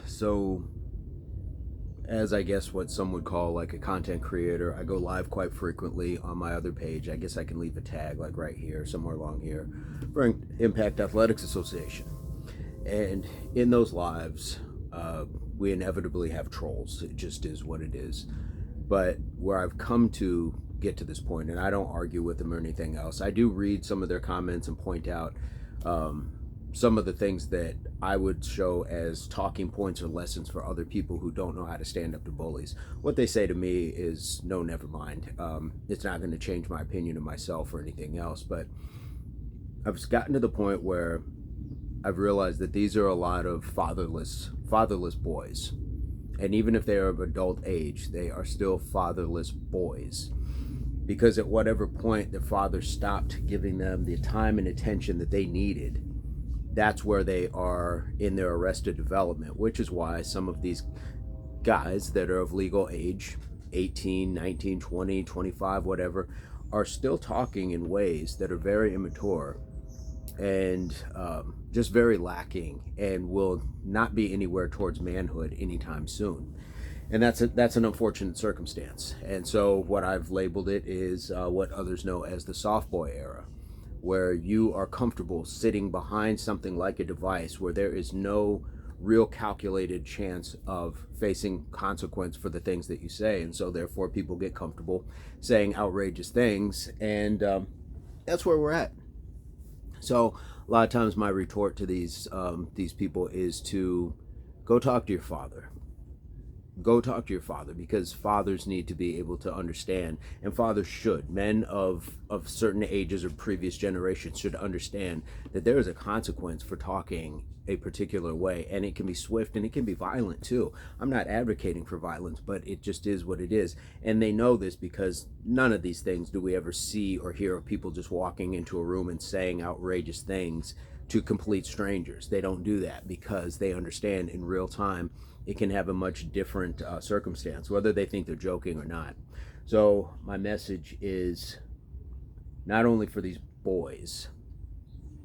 So, as I guess what some would call like a content creator, I go live quite frequently on my other page. I guess I can leave a tag like right here, somewhere along here, for Impact Athletics Association. And in those lives, we inevitably have trolls. It just is what it is. But where I've come to get to this point, and I don't argue with them or anything else, I do read some of their comments and point out some of the things that I would show as talking points or lessons for other people who don't know how to stand up to bullies. What they say to me is, no, never mind. It's not going to change my opinion of myself or anything else. But I've gotten to the point where I've realized that these are a lot of fatherless boys. And even if they are of adult age, they are still fatherless boys. Because at whatever point their father stopped giving them the time and attention that they needed, that's where they are in their arrested development, which is why some of these guys that are of legal age, 18, 19, 20, 25, whatever, are still talking in ways that are very immature and just very lacking, and will not be anywhere towards manhood anytime soon. And that's an unfortunate circumstance. And so what I've labeled it is what others know as the soft boy era, where you are comfortable sitting behind something like a device where there is no real calculated chance of facing consequence for the things that you say. And so therefore people get comfortable saying outrageous things, and that's where we're at. So a lot of times my retort to these people is to go talk to your father. Go talk to your father, because fathers need to be able to understand, and fathers should. Men of certain ages or previous generations should understand that there is a consequence for talking a particular way, and it can be swift and it can be violent too. I'm not advocating for violence, but it just is what it is. And they know this, because none of these things do we ever see or hear of people just walking into a room and saying outrageous things to complete strangers. They don't do that because they understand in real time it can have a much different circumstance, whether they think they're joking or not. So my message is not only for these boys,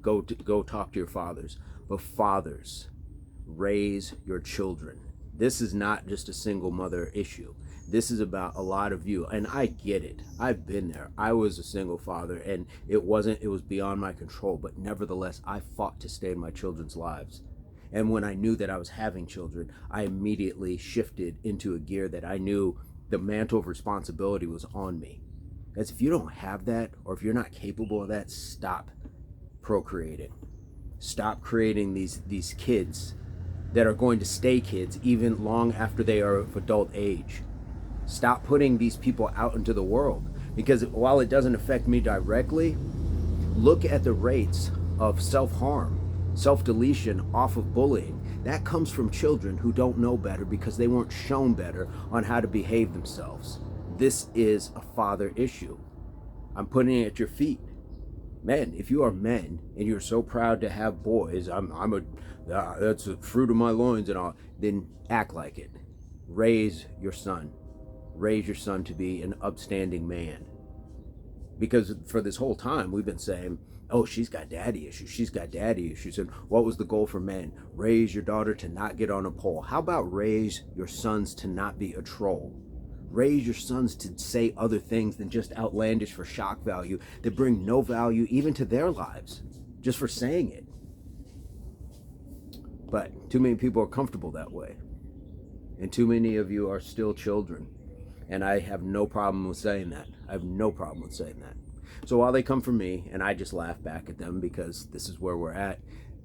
go talk to your fathers, but fathers, raise your children. This is not just a single mother issue. This is about a lot of you, and I get it. I've been there. I was a single father, and it was beyond my control, but nevertheless, I fought to stay in my children's lives. And when I knew that I was having children, I immediately shifted into a gear that I knew the mantle of responsibility was on me. Because if you don't have that, or if you're not capable of that, stop procreating. Stop creating these kids that are going to stay kids even long after they are of adult age. Stop putting these people out into the world, because while it doesn't affect me directly, look at the rates of self-harm, self-deletion off of bullying. That comes from children who don't know better because they weren't shown better on how to behave themselves. This is a father issue. I'm putting it at your feet. Men, if you are men and you're so proud to have boys, that's the fruit of my loins and all, then act like it. Raise your son. Raise your son to be an upstanding man. Because for this whole time we've been saying, oh, she's got daddy issues. She's got daddy issues. And what was the goal for men? Raise your daughter to not get on a pole. How about raise your sons to not be a troll? Raise your sons to say other things than just outlandish for shock value that bring no value even to their lives, just for saying it. But too many people are comfortable that way. And too many of you are still children. And I have no problem with saying that. I have no problem with saying that. So while they come for me, and I just laugh back at them because this is where we're at,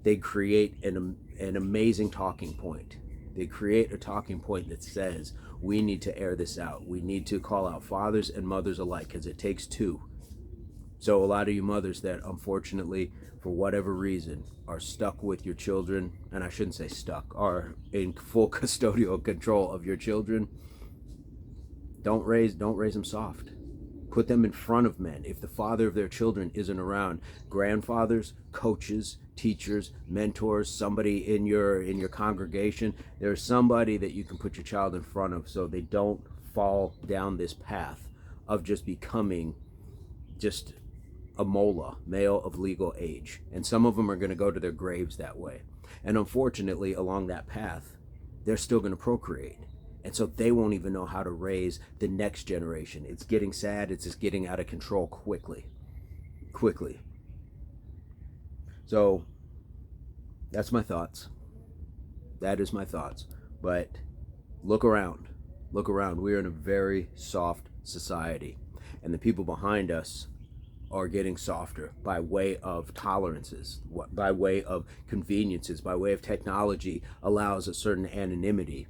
they create an amazing talking point. They create a talking point that says, we need to air this out. We need to call out fathers and mothers alike, because it takes two. So a lot of you mothers that unfortunately, for whatever reason, are stuck with your children, and I shouldn't say stuck, are in full custodial control of your children, don't raise them soft. Put them in front of men. If the father of their children isn't around, grandfathers, coaches, teachers, mentors, somebody in your congregation, there's somebody that you can put your child in front of so they don't fall down this path of just becoming just a mola, male of legal age. And some of them are going to go to their graves that way. And unfortunately, along that path, they're still going to procreate. And so they won't even know how to raise the next generation. It's getting sad. It's just getting out of control quickly. Quickly. So that's my thoughts. That is my thoughts. But look around. Look around. We're in a very soft society. And the people behind us are getting softer by way of tolerances, by way of conveniences, by way of technology allows a certain anonymity.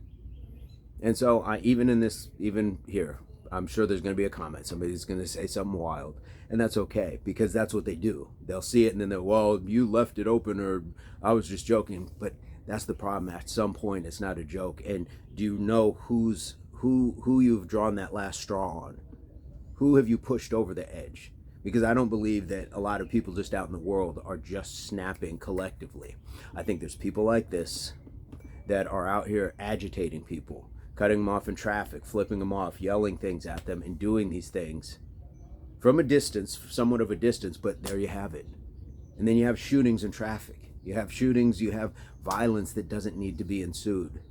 And so even here, I'm sure there's going to be a comment. Somebody's going to say something wild, and that's okay, because that's what they do. They'll see it and then they'll, well, you left it open, or I was just joking. But that's the problem. At some point, it's not a joke. And do you know who you've drawn that last straw on? Who have you pushed over the edge? Because I don't believe that a lot of people just out in the world are just snapping collectively. I think there's people like this that are out here agitating people, cutting them off in traffic, flipping them off, yelling things at them, and doing these things from a distance, somewhat of a distance, but there you have it. And then you have shootings in traffic. You have shootings, you have violence that doesn't need to be ensued.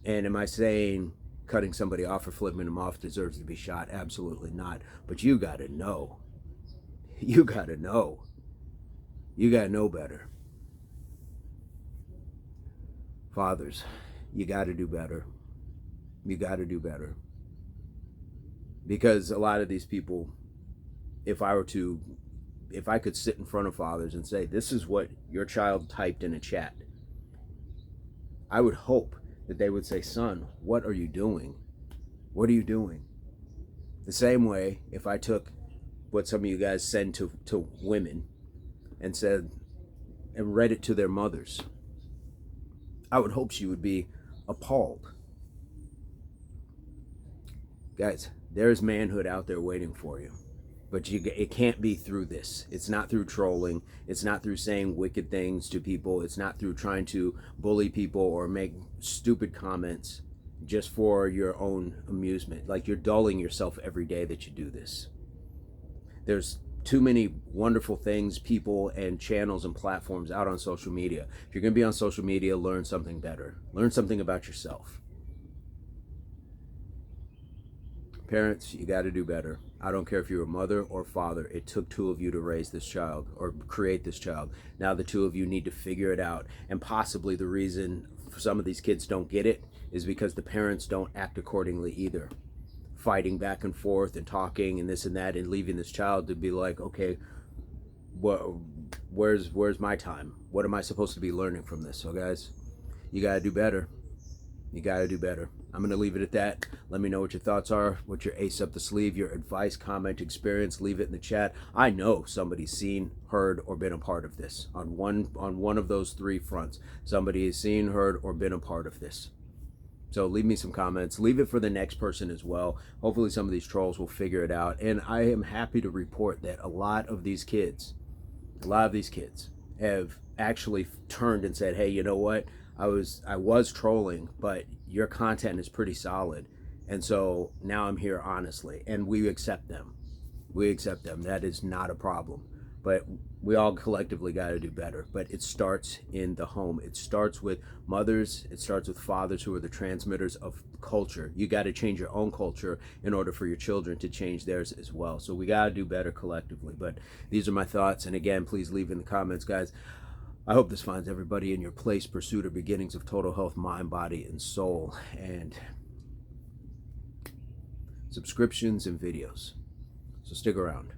And am I saying cutting somebody off or flipping them off deserves to be shot? Absolutely not. But you got to know. You got to know. You got to know better. Fathers, you got to do better. You got to do better. Because a lot of these people, if I could sit in front of fathers and say, this is what your child typed in a chat, I would hope that they would say, son, what are you doing? What are you doing? The same way, if I took what some of you guys send to women and said, and read it to their mothers, I would hope she would be appalled. Guys, there's manhood out there waiting for you. But it can't be through this. It's not through trolling. It's not through saying wicked things to people. It's not through trying to bully people or make stupid comments just for your own amusement. Like, you're dulling yourself every day that you do this. There's too many wonderful things, people, and channels and platforms out on social media. If you're going to be on social media, learn something better. Learn something about yourself. Parents, you got to do better. I don't care if you're a mother or father. It took two of you to raise this child or create this child. Now the two of you need to figure it out. And possibly the reason some of these kids don't get it is because the parents don't act accordingly either. Fighting back and forth and talking and this and that, and leaving this child to be like, okay, where's my time? What am I supposed to be learning from this? So guys, you got to do better. You got to do better. I'm going to leave it at that. Let me know what your thoughts are, what your ace up the sleeve, your advice, comment, experience. Leave it in the chat. I know somebody's seen, heard, or been a part of this. On one of those three fronts, somebody has seen, heard, or been a part of this. So leave me some comments. Leave it for the next person as well. Hopefully some of these trolls will figure it out. And I am happy to report that a lot of these kids have actually turned and said, hey, you know what? I was trolling, but your content is pretty solid. And so now I'm here honestly. And we accept them. We accept them. That is not a problem. But we all collectively got to do better. But it starts in the home. It starts with mothers. It starts with fathers, who are the transmitters of culture. You got to change your own culture in order for your children to change theirs as well. So we got to do better collectively. But these are my thoughts. And again, please leave in the comments, guys. I hope this finds everybody in your place, pursuit or beginnings of total health, mind, body, and soul. And subscriptions and videos. So stick around.